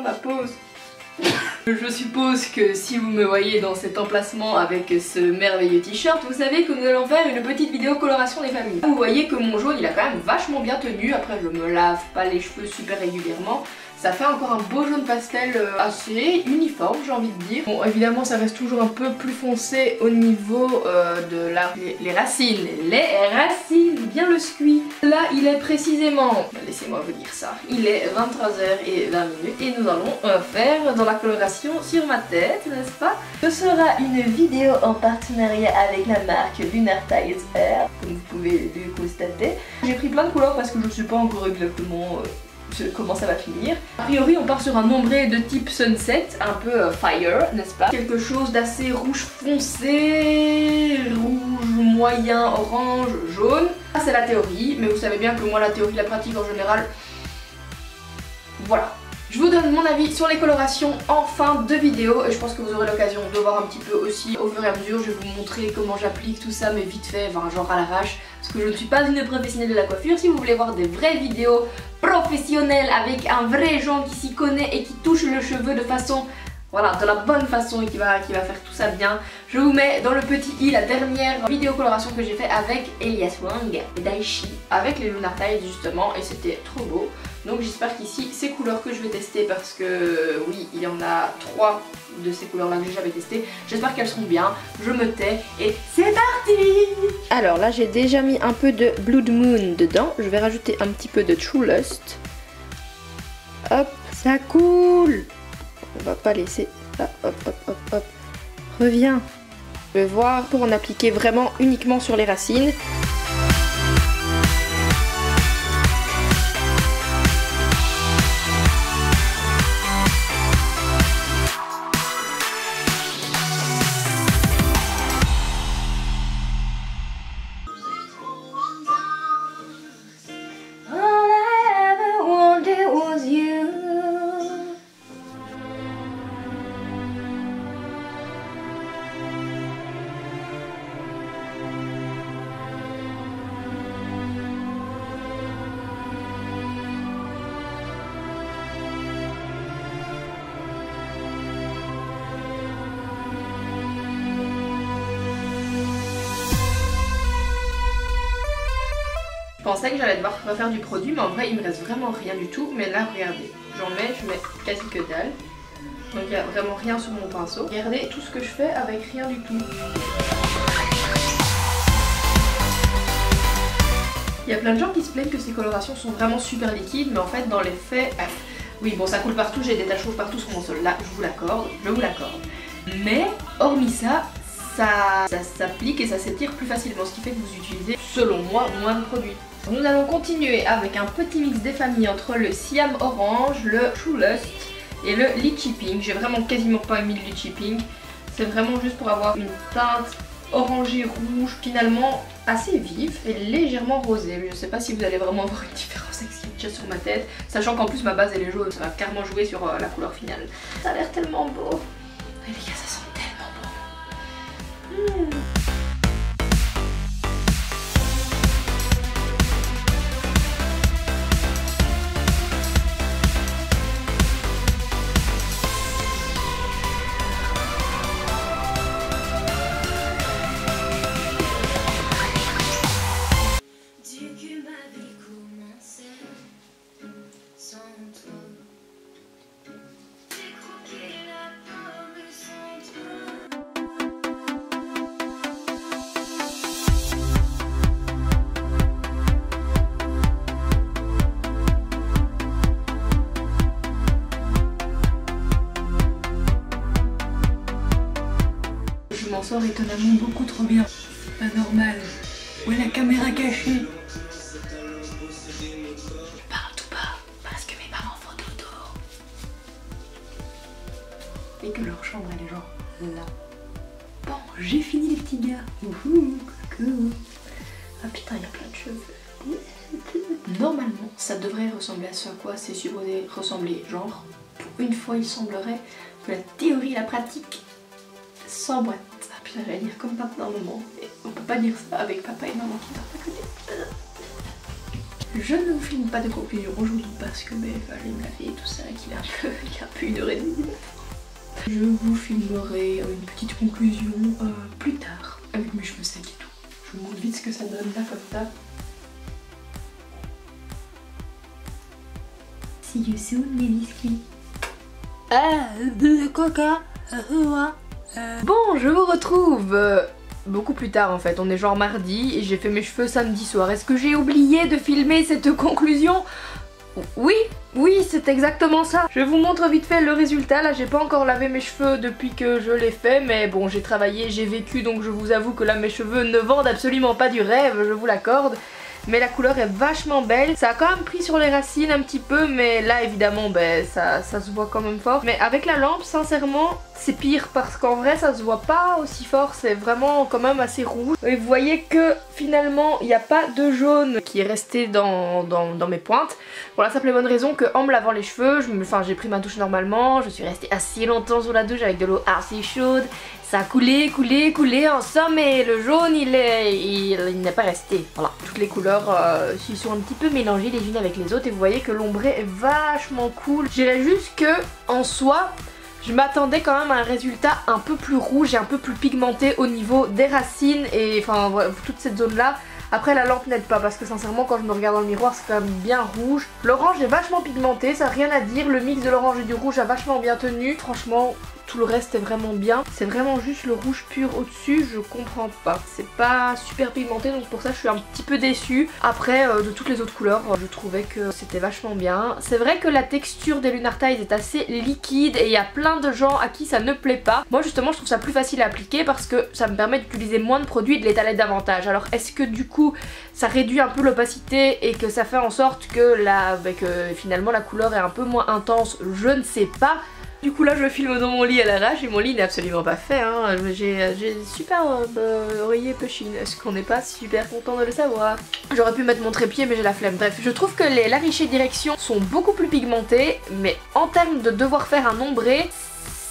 ma pause. Je suppose que si vous me voyez dans cet emplacement avec ce merveilleux t-shirt, vous savez que nous allons faire une petite vidéo coloration des familles. Vous voyez que mon jaune il a quand même vachement bien tenu, après je me lave pas les cheveux super régulièrement. Ça fait encore un beau jaune pastel assez uniforme, j'ai envie de dire. Bon, évidemment ça reste toujours un peu plus foncé au niveau de les racines. Les racines, bien le squee. Là il est précisément, laissez-moi vous dire ça, il est 23h20 et nous allons faire dans la coloration sur ma tête, n'est-ce pas? Ce sera une vidéo en partenariat avec la marque Lunar Tiles Hair, comme vous pouvez le constater. J'ai pris plein de couleurs parce que je ne sais pas encore exactement comment ça va finir. A priori on part sur un ombré de type sunset, un peu fire, n'est-ce pas? Quelque chose d'assez rouge foncé, rouge moyen, orange, jaune. Ça c'est la théorie, mais vous savez bien que moi la théorie, la pratique en général, voilà. Je vous donne mon avis sur les colorations en fin de vidéo et je pense que vous aurez l'occasion de voir un petit peu aussi au fur et à mesure. Je vais vous montrer comment j'applique tout ça, mais vite fait, enfin, genre à l'arrache, parce que je ne suis pas une professionnelle de la coiffure. Si vous voulez voir des vraies vidéos professionnelles avec un vrai Jean qui s'y connaît et qui touche le cheveu de façon, voilà, de la bonne façon et qui va faire tout ça bien, je vous mets dans le petit i la dernière vidéo coloration que j'ai fait avec Elias Wang et Daichi, avec les Lunar Tiles justement, et c'était trop beau. Donc j'espère qu'ici, ces couleurs que je vais tester, parce que oui, il y en a 3 de ces couleurs là que j'ai jamais testé, j'espère qu'elles seront bien. Je me tais et c'est parti. Alors là j'ai déjà mis un peu de Blood Moon dedans, je vais rajouter un petit peu de True Lust. Hop, ça coule. On va pas laisser ça, hop hop hop hop. Reviens. Je vais voir pour en appliquer vraiment uniquement sur les racines. Je pensais que j'allais devoir refaire du produit, mais en vrai il me reste vraiment rien du tout. Mais là regardez, j'en mets, je mets quasi que dalle. Donc il n'y a vraiment rien sur mon pinceau. Regardez tout ce que je fais avec rien du tout. Il y a plein de gens qui se plaignent que ces colorations sont vraiment super liquides, mais en fait dans les faits, oui bon ça coule partout, j'ai des taches rouges partout sur mon sol, là je vous l'accorde, Mais hormis ça, ça s'applique et ça s'étire plus facilement, ce qui fait que vous utilisez, selon moi, moins de produits. Nous allons continuer avec un petit mix des familles entre le Siam Orange, le True Lust et le Litchi Pink. J'ai vraiment quasiment pas mis le Litchi Pink, c'est vraiment juste pour avoir une teinte orangée rouge, finalement assez vive et légèrement rosée. Je sais pas si vous allez vraiment voir une différence avec ce qui est déjà sur ma tête, sachant qu'en plus ma base elle est jaune, ça va carrément jouer sur la couleur finale. Ça a l'air tellement beau. Et les gars, ça sent tellement bon. Je m'en sors étonnamment beaucoup trop bien. Pas normal. Où est la caméra cachée? Je parle tout bas parce que mes parents font dodo. Et que leur chambre elle est genre là. Bon, j'ai fini les petits gars. Coucou. Ah putain, il y a plein de cheveux. Normalement, ça devrait ressembler à ce à quoi c'est supposé ressembler. Genre, pour une fois, il semblerait que la théorie et la pratique s'emboîtent. Ah putain, j'allais dire comme papa dans le moment. Et on peut pas dire ça avec papa et maman qui dorment à côté. Je ne vous filme pas de conclusion aujourd'hui parce que il fallait me laver et tout ça, qu'il est un peu 1h30. Je vous filmerai une petite conclusion plus tard avec mes cheveux secs et tout. Je vous montre vite ce que ça donne là comme ça. See you soon les biscuits. Coca. Bon, je vous retrouve beaucoup plus tard en fait, on est genre mardi et j'ai fait mes cheveux samedi soir. Est-ce que j'ai oublié de filmer cette conclusion? Oui, c'est exactement ça. Je vous montre vite fait le résultat. Là j'ai pas encore lavé mes cheveux depuis que je l'ai fait, mais bon, j'ai travaillé, j'ai vécu, donc je vous avoue que là mes cheveux ne vendent absolument pas du rêve, je vous l'accorde. Mais la couleur est vachement belle. Ça a quand même pris sur les racines un petit peu, mais là évidemment ça se voit quand même fort. Mais avec la lampe sincèrement c'est pire parce qu'en vrai ça se voit pas aussi fort, c'est vraiment quand même assez rouge. Et vous voyez que finalement il n'y a pas de jaune qui est resté dans mes pointes. Pour la simple et bonne raison qu'en me lavant les cheveux, j'ai pris ma douche normalement, je suis restée assez longtemps sous la douche avec de l'eau assez chaude. Ça a coulé en somme et le jaune il n'est pas resté. Voilà, toutes les couleurs s'y sont un petit peu mélangées les unes avec les autres et vous voyez que l'ombré est vachement cool. Je dirais juste que en soi, je m'attendais quand même à un résultat un peu plus rouge et un peu plus pigmenté au niveau des racines et enfin voilà, toute cette zone là. Après la lampe n'aide pas parce que sincèrement quand je me regarde dans le miroir c'est quand même bien rouge. L'orange est vachement pigmenté, ça n'a rien à dire, le mix de l'orange et du rouge a vachement bien tenu. Franchement tout le reste est vraiment bien. C'est vraiment juste le rouge pur au-dessus, je comprends pas. C'est pas super pigmenté donc pour ça je suis un petit peu déçue. Après de toutes les autres couleurs je trouvais que c'était vachement bien. C'est vrai que la texture des Lunar Ties est assez liquide et il y a plein de gens à qui ça ne plaît pas. Moi justement je trouve ça plus facile à appliquer parce que ça me permet d'utiliser moins de produits et de l'étaler davantage. Alors est-ce que du coup ça réduit un peu l'opacité et que ça fait en sorte que finalement la couleur est un peu moins intense? Je ne sais pas. Du coup là je filme dans mon lit à l'arrache et mon lit n'est absolument pas fait hein. J'ai super oreiller pushing. Est-ce qu'on n'est pas super content de le savoir? J'aurais pu mettre mon trépied mais j'ai la flemme. Bref, je trouve que les Lariché Direction sont beaucoup plus pigmentés, mais en termes de devoir faire un ombré,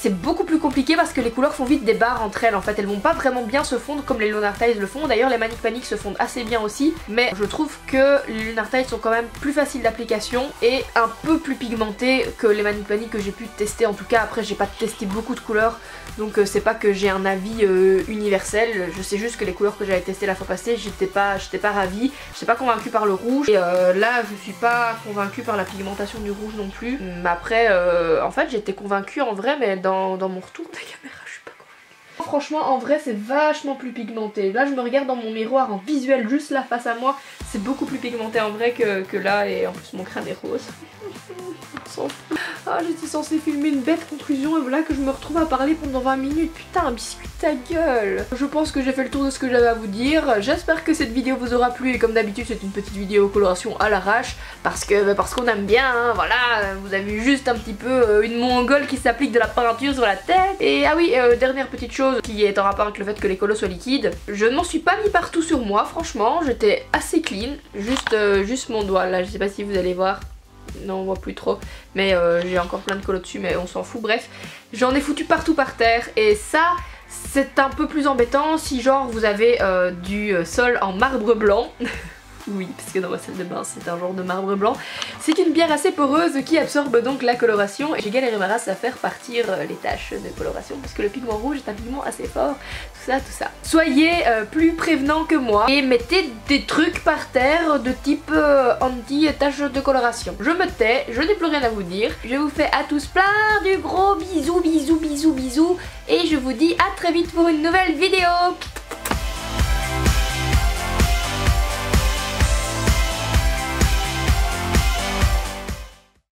c'est beaucoup plus compliqué parce que les couleurs font vite des barres entre elles en fait, elles vont pas vraiment bien se fondre comme les Lunar Ties le font. D'ailleurs les Manic Panic se fondent assez bien aussi, mais je trouve que les Lunar Ties sont quand même plus faciles d'application et un peu plus pigmentés que les Manic Panic que j'ai pu tester. En tout cas après j'ai pas testé beaucoup de couleurs donc c'est pas que j'ai un avis universel, je sais juste que les couleurs que j'avais testées la fois passée j'étais pas ravie, j'étais pas convaincue par le rouge et là je suis pas convaincue par la pigmentation du rouge non plus. Mais après en fait j'étais convaincue en vrai, mais dans mon retour de caméra je suis pas convaincue. Franchement en vrai c'est vachement plus pigmenté. Là je me regarde dans mon miroir en visuel juste là face à moi, c'est beaucoup plus pigmenté en vrai que là et en plus mon crâne est rose. Ah j'étais censée filmer une bête conclusion et voilà que je me retrouve à parler pendant 20 minutes. Putain un biscuit ta gueule. Je pense que j'ai fait le tour de ce que j'avais à vous dire. J'espère que cette vidéo vous aura plu et comme d'habitude c'est une petite vidéo coloration à l'arrache parce qu'on aime bien hein, voilà. Vous avez vu juste un petit peu une mongole qui s'applique de la peinture sur la tête. Et ah oui dernière petite chose qui est en rapport avec le fait que les colos soient liquides, je ne m'en suis pas mis partout sur moi franchement, j'étais assez clean, juste mon doigt là, je sais pas si vous allez voir. Non on voit plus trop mais j'ai encore plein de colos dessus mais on s'en fout. Bref j'en ai foutu partout par terre et ça c'est un peu plus embêtant si genre vous avez du sol en marbre blanc. Oui, parce que dans ma salle de bain c'est un genre de marbre blanc. C'est une bière assez poreuse qui absorbe donc la coloration et j'ai galéré ma race à faire partir les taches de coloration parce que le pigment rouge est un pigment assez fort, tout ça. Soyez plus prévenants que moi et mettez des trucs par terre de type anti-taches de coloration. Je me tais, je n'ai plus rien à vous dire. Je vous fais à tous plein de gros bisous et je vous dis à très vite pour une nouvelle vidéo.